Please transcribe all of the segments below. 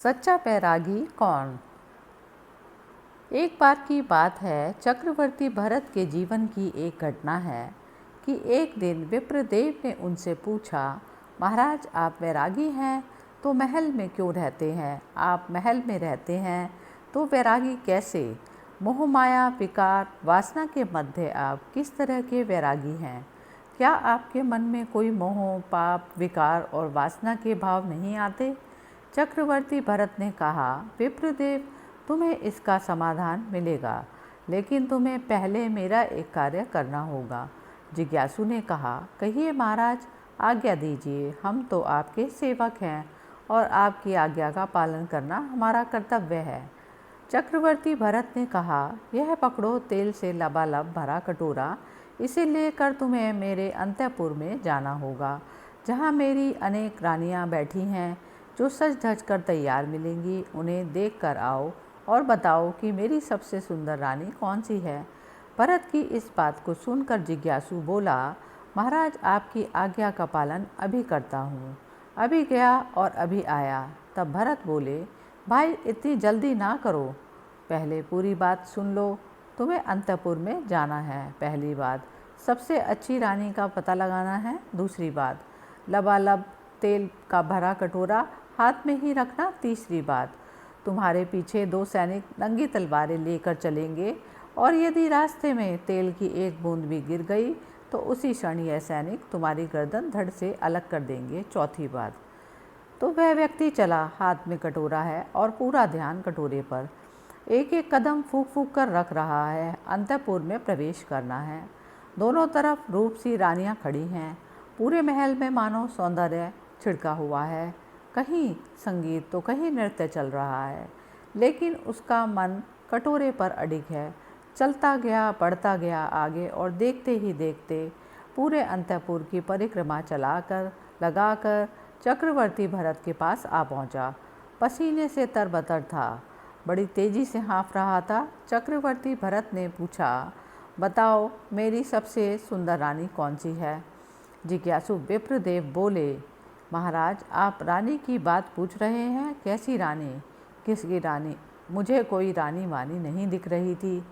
सच्चा बैरागी कौन? एक बार की बात है, चक्रवर्ती भरत के जीवन की एक घटना है कि एक दिन विप्रदेव ने उनसे पूछा, महाराज आप बैरागी हैं तो महल में क्यों रहते हैं? आप महल में रहते हैं तो बैरागी कैसे? मोह माया विकार वासना के मध्य आप किस तरह के बैरागी हैं? क्या आपके मन में कोई मोह पाप विकार और वासना के भाव नहीं आते? चक्रवर्ती भरत ने कहा, विप्रदेव तुम्हें इसका समाधान मिलेगा, लेकिन तुम्हें पहले मेरा एक कार्य करना होगा। जिज्ञासु ने कहा, कहिए महाराज, आज्ञा दीजिए, हम तो आपके सेवक हैं और आपकी आज्ञा का पालन करना हमारा कर्तव्य है। चक्रवर्ती भरत ने कहा, यह पकड़ो तेल से लबालब भरा कटोरा, इसे लेकर तुम्हें मेरे अंतःपुर में जाना होगा, जहाँ मेरी अनेक रानियाँ बैठी हैं जो सज धज कर तैयार मिलेंगी। उन्हें देख कर आओ और बताओ कि मेरी सबसे सुंदर रानी कौन सी है। भरत की इस बात को सुनकर जिज्ञासु बोला, महाराज आपकी आज्ञा का पालन अभी करता हूँ। अभी गया और अभी आया। तब भरत बोले, भाई इतनी जल्दी ना करो, पहले पूरी बात सुन लो। तुम्हें अंतःपुर में जाना है, पहली बात। सबसे अच्छी रानी का पता लगाना है, दूसरी बात। लबालब तेल का भरा कटोरा हाथ में ही रखना, तीसरी बात। तुम्हारे पीछे 2 सैनिक नंगी तलवारें लेकर चलेंगे और यदि रास्ते में तेल की एक बूंद भी गिर गई तो उसी क्षण यह सैनिक तुम्हारी गर्दन धड़ से अलग कर देंगे, चौथी बात। तो वह व्यक्ति चला, हाथ में कटोरा है और पूरा ध्यान कटोरे पर। एक एक कदम फूंक फूंक कर रख रहा है। अंतःपुर में प्रवेश करना है। दोनों तरफ रूप सी रानियां खड़ी हैं। पूरे महल में मानो सौंदर्य छिड़का हुआ है। कहीं संगीत तो कहीं नृत्य चल रहा है, लेकिन उसका मन कटोरे पर अडिग है। चलता गया, बढ़ता गया आगे और देखते ही देखते पूरे अंतःपुर की परिक्रमा चलाकर लगाकर चक्रवर्ती भरत के पास आ पहुंचा। पसीने से तरबतर था, बड़ी तेजी से हाँफ रहा था। चक्रवर्ती भरत ने पूछा, बताओ मेरी सबसे सुंदर रानी कौन सी है? जिज्ञासु विप्रदेव बोले, महाराज आप रानी की बात पूछ रहे हैं? कैसी रानी? किसकी रानी? मुझे कोई रानी वानी नहीं दिख रही थी।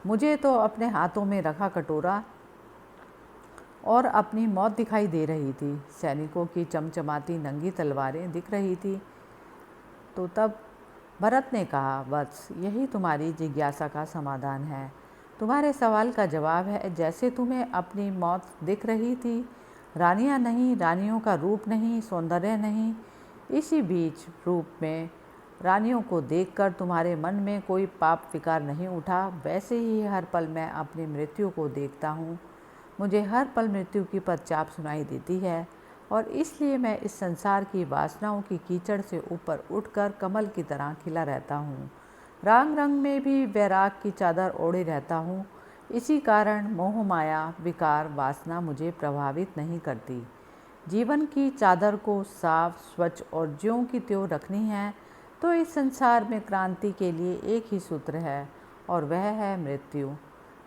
मुझे तो अपने हाथों में रखा कटोरा और अपनी मौत दिखाई दे रही थी। सैनिकों की चमचमाती नंगी तलवारें दिख रही थी। तो तब भरत ने कहा, वत्स यही तुम्हारी जिज्ञासा का समाधान है। तुम्हारे सवाल का जवाब है, जैसे तुम्हें अपनी मौत दिख रही थी, रानियां नहीं, रानियों का रूप नहीं, सौंदर्य नहीं, इसी बीच रूप में रानियों को देखकर तुम्हारे मन में कोई पाप विकार नहीं उठा, वैसे ही हर पल मैं अपनी मृत्यु को देखता हूँ। मुझे हर पल मृत्यु की पदचाप सुनाई देती है और इसलिए मैं इस संसार की वासनाओं की कीचड़ से ऊपर उठकर कमल की तरह खिला रहता हूँ। रंग रंग में भी वैराग की चादर ओढ़े रहता हूँ। इसी कारण मोह माया विकार वासना मुझे प्रभावित नहीं करती। जीवन की चादर को साफ स्वच्छ और ज्यों की त्यों रखनी है तो इस संसार में क्रांति के लिए एक ही सूत्र है और वह है मृत्यु।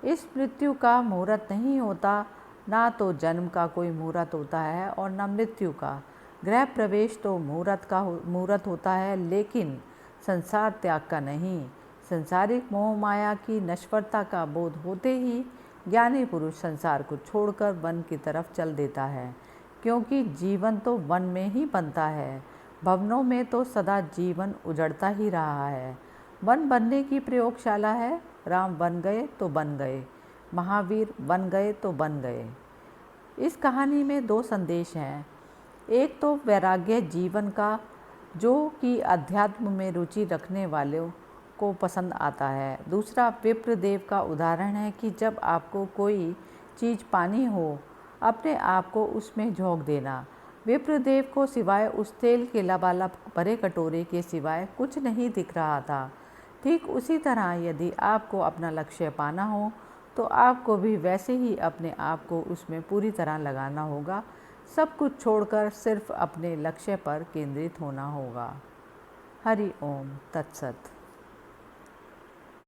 इस मृत्यु का मुहूर्त नहीं होता, ना तो जन्म का कोई मुहूर्त होता है और न मृत्यु का। गृह प्रवेश तो मुहूर्त होता है, लेकिन संसार त्याग का नहीं। संसारिक मोह माया की नश्वरता का बोध होते ही ज्ञानी पुरुष संसार को छोड़कर वन की तरफ चल देता है, क्योंकि जीवन तो वन में ही बनता है। भवनों में तो सदा जीवन उजड़ता ही रहा है। वन बनने की प्रयोगशाला है। राम बन गए तो बन गए, महावीर बन गए तो बन गए। इस कहानी में 2 संदेश हैं। एक तो वैराग्य जीवन का, जो कि अध्यात्म में रुचि रखने वालों को पसंद आता है। दूसरा विप्रदेव का उदाहरण है कि जब आपको कोई चीज़ पानी हो, अपने आप को उसमें झोंक देना। विप्रदेव को सिवाय उस तेल के लबालब भरे कटोरे के सिवाय कुछ नहीं दिख रहा था। ठीक उसी तरह यदि आपको अपना लक्ष्य पाना हो तो आपको भी वैसे ही अपने आप को उसमें पूरी तरह लगाना होगा। सब कुछ छोड़कर सिर्फ अपने लक्ष्य पर केंद्रित होना होगा। हरि ओम तत्सत।